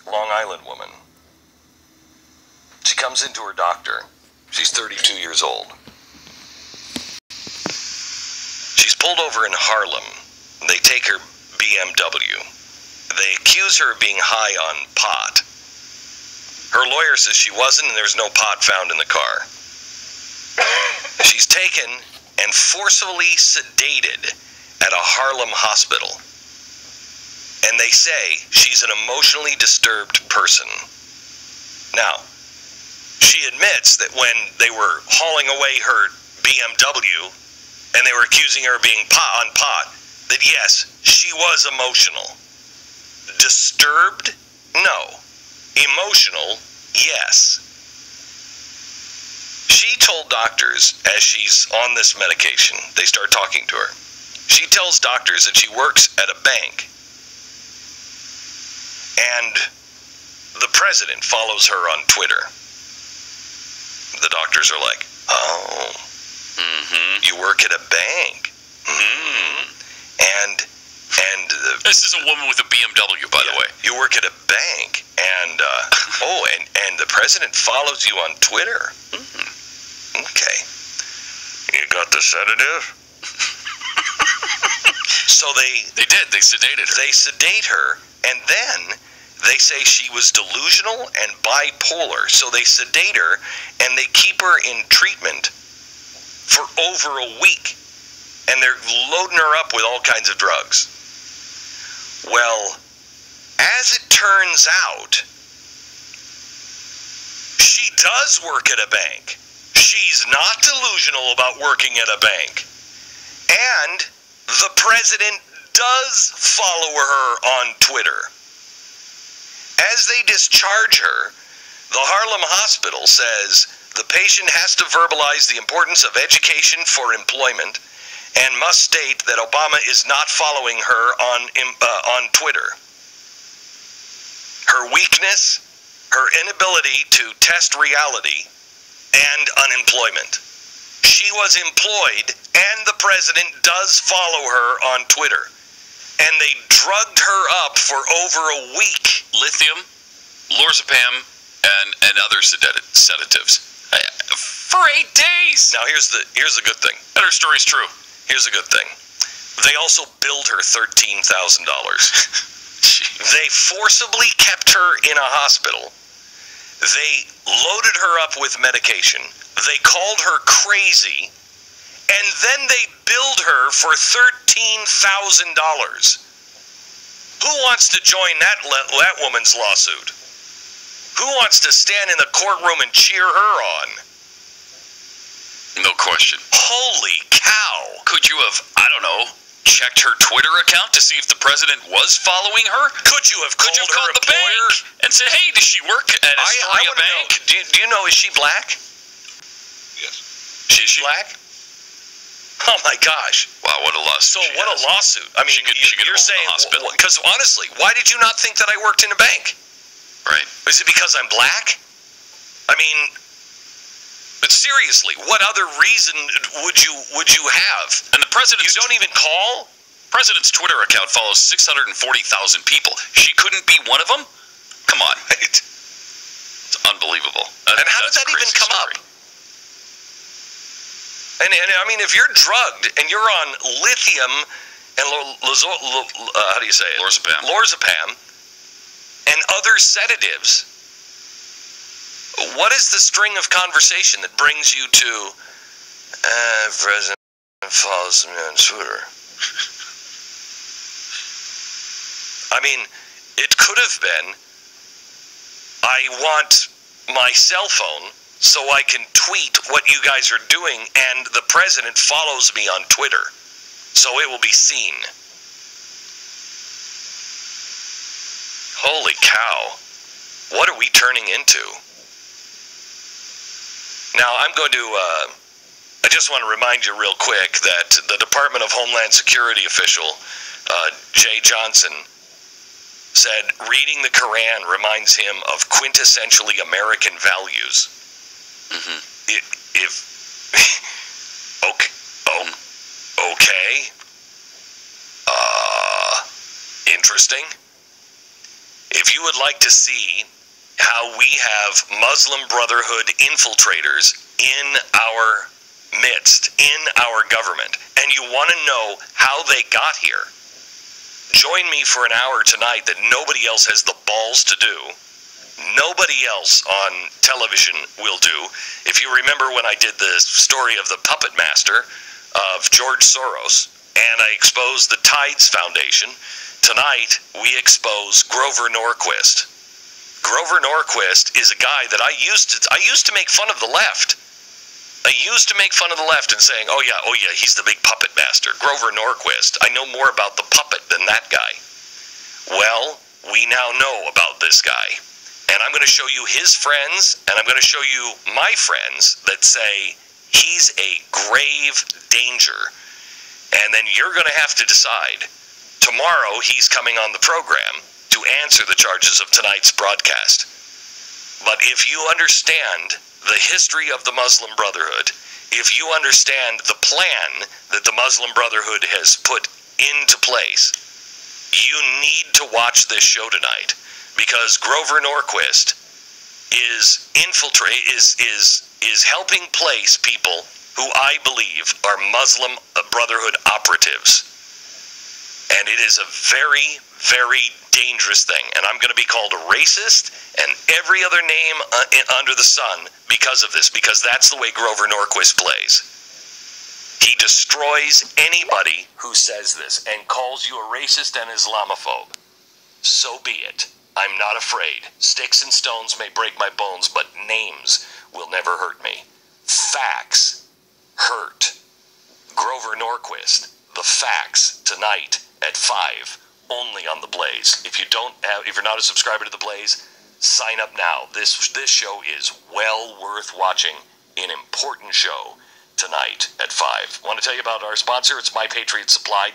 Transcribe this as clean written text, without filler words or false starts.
Long Island woman. She comes into her doctor. She's 32 years old. She's pulled over in Harlem. They take her BMW. They accuse her of being high on pot. Her lawyer says she wasn't, and there's no pot found in the car. She's taken and forcefully sedated at a Harlem hospital. And they say she's an emotionally disturbed person. Now, she admits that when they were hauling away her BMW and they were accusing her of being on pot, that yes, she was emotional. Disturbed? No. Emotional? Yes. She told doctors, as she's on this medication, they start talking to her. She tells doctors that she works at a bank. And the president follows her on Twitter. The doctors are like, oh, you work at a bank. And this is a woman with a BMW, by the way. You work at a bank, and and the president follows you on Twitter. Okay, you got the sedative. So they sedated her. They sedate her, and then they say she was delusional and bipolar. So they sedate her, and they keep her in treatment for over a week. And they're loading her up with all kinds of drugs. Well, as it turns out, she does work at a bank. She's not delusional about working at a bank. And the president does follow her on Twitter. As they discharge her, the Harlem hospital says the patient has to verbalize the importance of education for employment and must state that Obama is not following her on Twitter. Her weakness, her inability to test reality, and unemployment. She was employed, and the president does follow her on Twitter. And they drugged her up for over a week. Lithium, lorazepam, and other sedatives. For 8 days! Now here's the good thing. And her story's true. Here's a good thing. They also billed her $13,000. They forcibly kept her in a hospital. They loaded her up with medication. They called her crazy. And then they billed her for $13,000. Who wants to join that woman's lawsuit? Who wants to stand in the courtroom and cheer her on? No question. Holy cow. Could you have, I don't know, checked her Twitter account to see if the president was following her? Could you have called her the bank and said, hey, does she work at a bank? Do you know, is she black? Yes. Is she black? Oh my gosh. Wow, what a lawsuit. So what a lawsuit. I mean, you're saying, because honestly, why did you not think that I worked in a bank? Right. Is it because I'm black? I mean, but seriously, what other reason would you have? And the president's... You don't even call? President's Twitter account follows 640,000 people. She couldn't be one of them? Come on. Right. It's unbelievable. And how did that even come up? And I mean, if you're drugged and you're on lithium and how do you say it? Lorazepam and other sedatives, what is the string of conversation that brings you to President follows me on Twitter? I mean, it could have been, I want my cell phone so I can tweet what you guys are doing, and the president follows me on Twitter, so it will be seen. Holy cow. What are we turning into? Now, I'm going to, I just want to remind you real quick that the Department of Homeland Security official, Jay Johnson, said reading the Quran reminds him of quintessentially American values. Okay. Interesting. If you would like to see how we have Muslim Brotherhood infiltrators in our midst, in our government, and you want to know how they got here, join me for an hour tonight that nobody else has the balls to do. Nobody else on television will do. If you remember when I did the story of the puppet master of George Soros, and I exposed the Tides Foundation, tonight we expose Grover Norquist. Grover Norquist is a guy that I used to make fun of the left. I used to make fun of the left and saying, oh yeah, he's the big puppet master. Grover Norquist. I know more about the puppet than that guy. Well, we now know about this guy. And I'm going to show you his friends, and I'm going to show you my friends that say he's a grave danger. And then you're going to have to decide. Tomorrow he's coming on the program to answer the charges of tonight's broadcast. But if you understand the history of the Muslim Brotherhood, if you understand the plan that the Muslim Brotherhood has put into place, you need to watch this show tonight, because Grover Norquist is helping place people who I believe are Muslim Brotherhood operatives. And it is a very, very dangerous thing. And I'm going to be called a racist and every other name under the sun because of this, because that's the way Grover Norquist plays. He destroys anybody who says this and calls you a racist and Islamophobe. So be it. I'm not afraid. Sticks and stones may break my bones, but names will never hurt me. Facts hurt. Grover Norquist, the facts, tonight at 5, only on The Blaze. If you're not a subscriber to The Blaze, sign up now. This show is well worth watching. An important show tonight at 5. Want to tell you about our sponsor? It's My Patriot Supply.